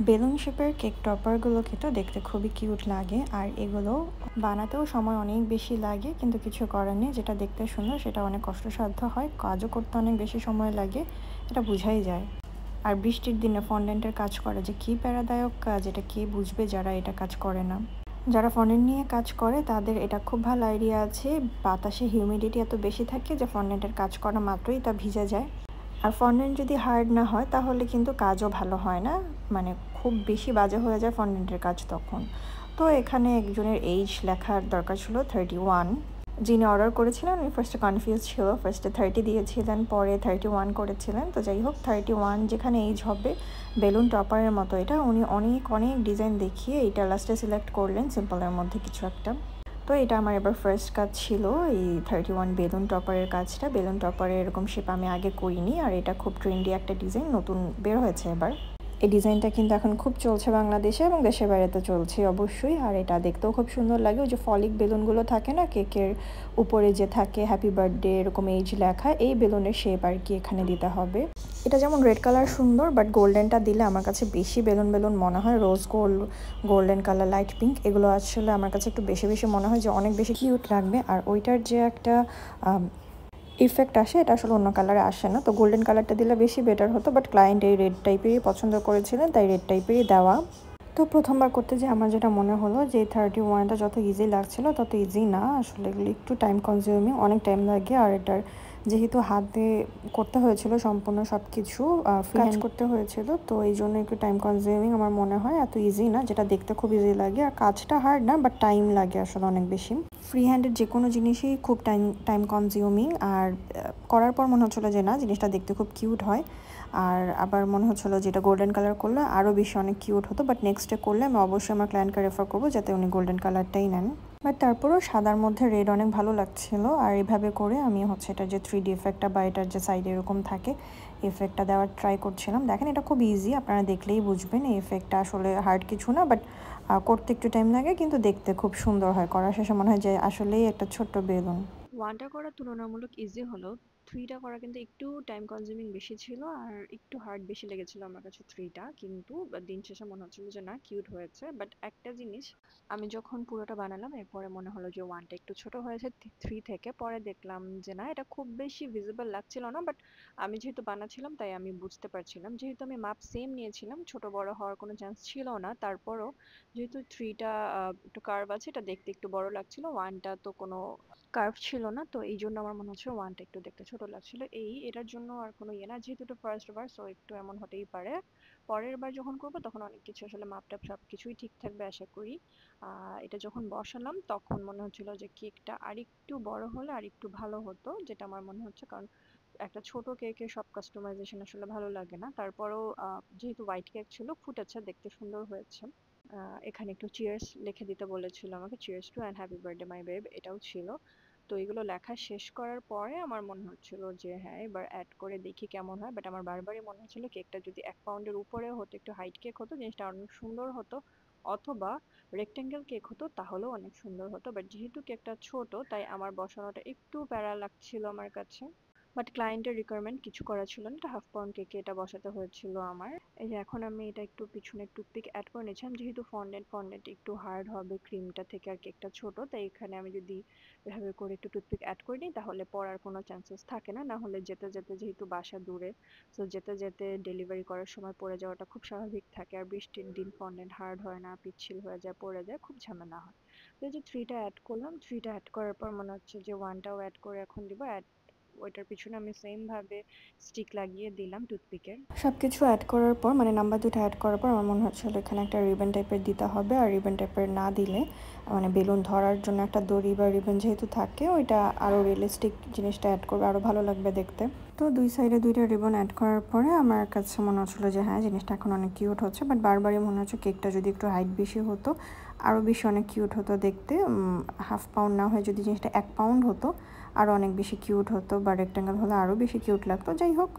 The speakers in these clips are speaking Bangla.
বেলুন শেপের কেক টপারগুলোকে তো দেখতে খুবই কিউট লাগে, আর এগুলো বানাতেও সময় অনেক বেশি লাগে, কিন্তু কিছু করার নেই। যেটা দেখতে সুন্দর সেটা অনেক কষ্টসাধ্য হয়, কাজও করতে অনেক বেশি সময় লাগে, এটা বোঝাই যায়। আর বৃষ্টির দিনে ফন্ডেন্টের কাজ করা যে কী প্যারাদায়ক কাজ, এটা কে বুঝবে যারা এটা কাজ করে না। যারা ফন্ডেন্ট নিয়ে কাজ করে তাদের এটা খুব ভালো আইডিয়া আছে। বাতাসে হিউমিডিটি এত বেশি থাকে যে ফন্ডেন্টের কাজ করা মাত্রই তা ভিজে যায়। আর ফন্ডেন্ট যদি হার্ড না হয় তাহলে কিন্তু কাজও ভালো হয় না, মানে খুব বেশি বাজে হয়ে যায় ফন্ডেন্টের কাজ তখন। তো এখানে একজনের এইজ লেখার দরকার ছিল 31। যিনি অর্ডার করেছিলেন উনি ফার্স্টে কনফিউজ ছিল, ফার্স্টে 30 দিয়েছিলেন, পরে 31 করেছিলেন। তো যাই হোক, 31 যেখানে এইজ হবে, বেলুন টপারের মতো এটা, উনি অনেক অনেক ডিজাইন দেখিয়ে এইটা লাস্টে সিলেক্ট করলেন সিম্পলের মধ্যে কিছু একটা। তো এটা আমার এবার ফার্স্ট কাজ ছিল, এই 31 বেলুন টপারের কাজটা। বেলুন টপারের এরকম শেপ আমি আগে করিনি, আর এটা খুব ট্রেন্ডি একটা ডিজাইন, নতুন বের হয়েছে এবার। এই ডিজাইনটা কিন্তু এখন খুব চলছে বাংলাদেশে, এবং দেশের বাইরে তো চলছে অবশ্যই। আর এটা দেখতেও খুব সুন্দর লাগে। ওই যে ফলিক বেলুনগুলো থাকে না কেকের উপরে যে থাকে হ্যাপি বার্থডে এরকম এইজ লেখা, এই বেলুনের শেপ আর কি এখানে দিতে হবে। এটা যেমন রেড কালার সুন্দর, বাট গোল্ডেনটা দিলে আমার কাছে বেশি বেলুন বেলুন মনে হয়। Rose gold, golden colour, light pink, এগুলো আসলে আমার কাছে একটু বেশি বেশি মনে হয় যে অনেক বেশি কিউট লাগবে। আর ওইটার যে একটা ইফেক্ট আসে, এটা আসলে অন্য কালারে আসে না। তো গোল্ডেন কালারটা দিলে বেশি বেটার হতো, বাট ক্লায়েন্ট এই রেড টাইপেরই পছন্দ করেছিলেন, তাই রেড টাইপেরই দেওয়া। তো প্রথমবার করতে যে আমার যেটা মনে হলো যে 31টা যত ইজি লাগছিল তত ইজি না, আসলে এগুলো একটু টাইম কনজিউমিং, অনেক টাইম লাগে। আর এটার যেহেতু হাতে করতে হয়েছিল সম্পূর্ণ সব কিছু কাজ করতে হয়েছিল, তো এই জন্য একটু টাইম কনজিউমিং আমার মনে হয়, এত ইজি না। যেটা দেখতে খুব ইজি লাগে, আর কাজটা হার্ড না, বাট টাইম লাগে আসলে অনেক বেশি। ফ্রি হ্যান্ডের যে কোনো জিনিসই খুব টাইম কনজিউমিং। আর করার পর মনে হচ্ছিলো যে না, জিনিসটা দেখতে খুব কিউট হয়। আর আবার মনে হচ্ছিলো যেটা গোল্ডেন কালার করলে আরও বেশি অনেক কিউট হতো, বাট নেক্সট ডে করলে আমি অবশ্যই আমার ক্লায়েন্টকে রেফার করবো যাতে উনি গোল্ডেন কালারটাই নেন। বাট তারপরেও সাদার মধ্যে রেড অনেক ভালো লাগছিল। আর এভাবে করে আমি এটা যে 3D এফেক্টটা বা এটার যে সাইডে এরকম থাকে এফেক্টটা দেওয়ার ট্রাই করছিলাম। দেখেন এটা খুব ইজি, আপনারা দেখলেই বুঝবেন এই এফেক্টটা আসলে হার্ড কিছু না, বাট করতে একটু টাইম লাগে, কিন্তু দেখতে খুব সুন্দর হয়। করার শেষে মনে হয় যে আসলেই একটা ছোট্ট বেলুন। ওয়ানটা করা তুলনামূলক ইজি হলো, থ্রিটা করা কিন্তু একটু টাইম কনজিউমিং বেশি ছিল, আর একটু হার্ড বেশি লেগেছিল আমার কাছে থ্রিটা। কিন্তু দিন শেষে মনে হচ্ছিল যে না, কিউট হয়েছে। বাট একটা জিনিস, আমি যখন পুরোটা বানালাম এরপরে মনে হলো যে ওয়ানটা একটু ছোট হয়েছে থ্রি থেকে। পরে দেখলাম যে না, এটা খুব বেশি ভিজিবল লাগছিল না, বাট আমি যেহেতু বানাচ্ছিলাম তাই আমি বুঝতে পারছিলাম। যেহেতু আমি মাপ সেম নিয়েছিলাম, ছোট বড় হওয়ার কোনো চান্স ছিল না, তারপরও যেহেতু থ্রিটা একটু কার্ভ আছে, এটা দেখতে একটু বড় লাগছিল। ওয়ানটা তো কোনো কার্ভ ছিল না, তো এই জন্য আমার মনে হচ্ছে ওয়ানটা একটু দেখতে ছোট লাগছিল। এটার জন্য আর কোনো ইয়ে না, যেহেতু এটা ফার্স্ট বার, সো একটু এমন হতেই পারে। পরের বার যখন করবো তখন অনেক কিছু আসলে মাপটাপ সব কিছুই ঠিক থাকবে আশা করি। এটা যখন বসালাম তখন মনে হচ্ছিল যে কেকটা আরেকটু বড় হলে আরেকটু ভালো হতো, যেটা আমার মনে হচ্ছে। কারণ একটা ছোট কেকের সব কাস্টমাইজেশন আসলে ভালো লাগে না। তারপরেও যেহেতু হোয়াইট কেক ছিল, ফুটেছে, দেখতে সুন্দর হয়েছে। এখানে একটু চিয়ার্স লিখে দিতে বলেছিল আমাকে, cheers to and happy birthday my babe, এটাও ছিল। তো এগুলো লেখা শেষ করার পরে আমার মনে হচ্ছিল যে হ্যাঁ, এবার অ্যাড করে দেখি কেমন হয়। বাট আমার বারবারই মনে হচ্ছিল কেকটা যদি 1 পাউন্ডের উপরে হতো, একটু হাইট কেক হতো, জিনিসটা অনেক সুন্দর হতো। অথবা রেক্টেঙ্গেল কেক হতো, তাহলেও অনেক সুন্দর হতো। বাট যেহেতু কেকটা ছোট, তাই আমার বসানোটা একটু প্যারা লাগছিল আমার কাছে। বাট ক্লায়েন্টের রিকোয়ারমেন্ট কিছু করা ছিল না, এটা 1/2 পাউন্ড কেকে এটা বসাতে হয়েছিল আমার। এই যে এখন আমি এটা একটু পিছনে টুথপিক অ্যাড করে নিয়েছিলাম, যেহেতু ফন্ডেন্ট একটু হার্ড হবে ক্রিমটা থেকে, আর কেকটা ছোট, তাই এখানে আমি যদি এভাবে করে একটু টুথপিক অ্যাড করে নিই তাহলে পড়ার কোনো চান্সেস থাকে না। না হলে যেতে যেতে, যেহেতু বাসা দূরে, তো যেতে যেতে ডেলিভারি করার সময় পড়ে যাওয়াটা খুব স্বাভাবিক থাকে। আর বৃষ্টির দিন ফন্ডেন্ট হার্ড হয় না, পিচ্ছিল হয়ে যায়, পড়ে যায়, খুব ঝামেলা হয়। তো এই যে থ্রিটা অ্যাড করলাম, থ্রিটা অ্যাড করার পর মনে হচ্ছে যে ওয়ানটাও অ্যাড করে এখন দিব। ওইটার পিছনে আমি সেম ভাবে স্টিক লাগিয়ে দিলাম টুথপিকের। সব কিছু অ্যাড করার পর, মানে নাম্বার দুটো অ্যাড করার পর আমার মনে হচ্ছিলো এখানে একটা রিবন টাইপের দিতে হবে। আর রিবন টাইপের না দিলে, মানে বেলুন ধরার জন্য একটা দড়ি বা রিবন যেহেতু থাকে, ওইটা আরও রিয়েলিস্টিক জিনিসটা অ্যাড করবে, আরও ভালো লাগবে দেখতে। তো দুই সাইডে দুইটা রিবন অ্যাড করার পরে আমার কাছে মনে হচ্ছিলো যে হ্যাঁ, জিনিসটা এখন অনেক কিউট হচ্ছে। বাট বারবারই মনে হচ্ছে কেকটা যদি একটু হাইট বেশি হতো আরও বেশি অনেক কিউট হতো দেখতে। 1/2 পাউন্ড না হয়ে যদি জিনিসটা 1 পাউন্ড হতো আরও অনেক বেশি কিউট হতো, বা রেক্টেঙ্গেল হলে আরও বেশি কিউট লাগতো। যাই হোক,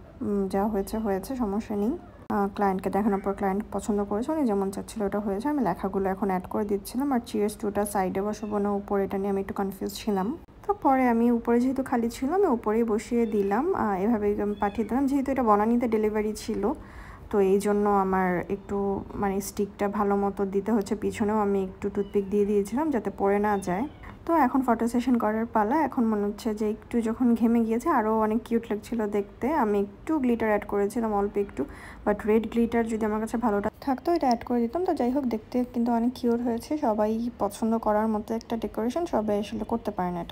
যা হয়েছে হয়েছে, সমস্যা নেই। ক্লায়েন্টকে দেখানোর পর ক্লায়েন্ট পছন্দ করেছে, উনি যেমন চাচ্ছিল ওটা হয়েছে। আমি লেখাগুলো এখন অ্যাড করে দিচ্ছিলাম। আর চিয়ার্স টুটা সাইডে বসাবো না উপরে, এটা নিয়ে আমি একটু কনফিউজ ছিলাম। তো পরে আমি উপরে যেহেতু খালি ছিল, আমি উপরেই বসিয়ে দিলাম, এভাবেই আমি পাঠিয়ে দিলাম। যেহেতু এটা বনানীতে ডেলিভারি ছিল, তো এই জন্য আমার একটু মানে স্টিকটা ভালো মতো দিতে হচ্ছে, পিছনেও আমি একটু টুথপিক দিয়ে দিয়েছিলাম যাতে পড়ে না যায়। তো এখন ফটো সেশন করার পালা। এখন মনে হচ্ছে যে একটু যখন ঘেমে গিয়েছে আরও অনেক কিউট লাগছিল দেখতে। আমি একটু গ্লিটার অ্যাড করেছিলাম, অল্প একটু, বাট রেড গ্লিটার যদি আমার কাছে ভালোটা থাকতো এটা অ্যাড করে দিতাম। তো যাই হোক, দেখতে কিন্তু অনেক কিউট হয়েছে, সবাই পছন্দ করার মতো একটা ডেকোরেশন, সবাই আসলে করতে পারে না এটা।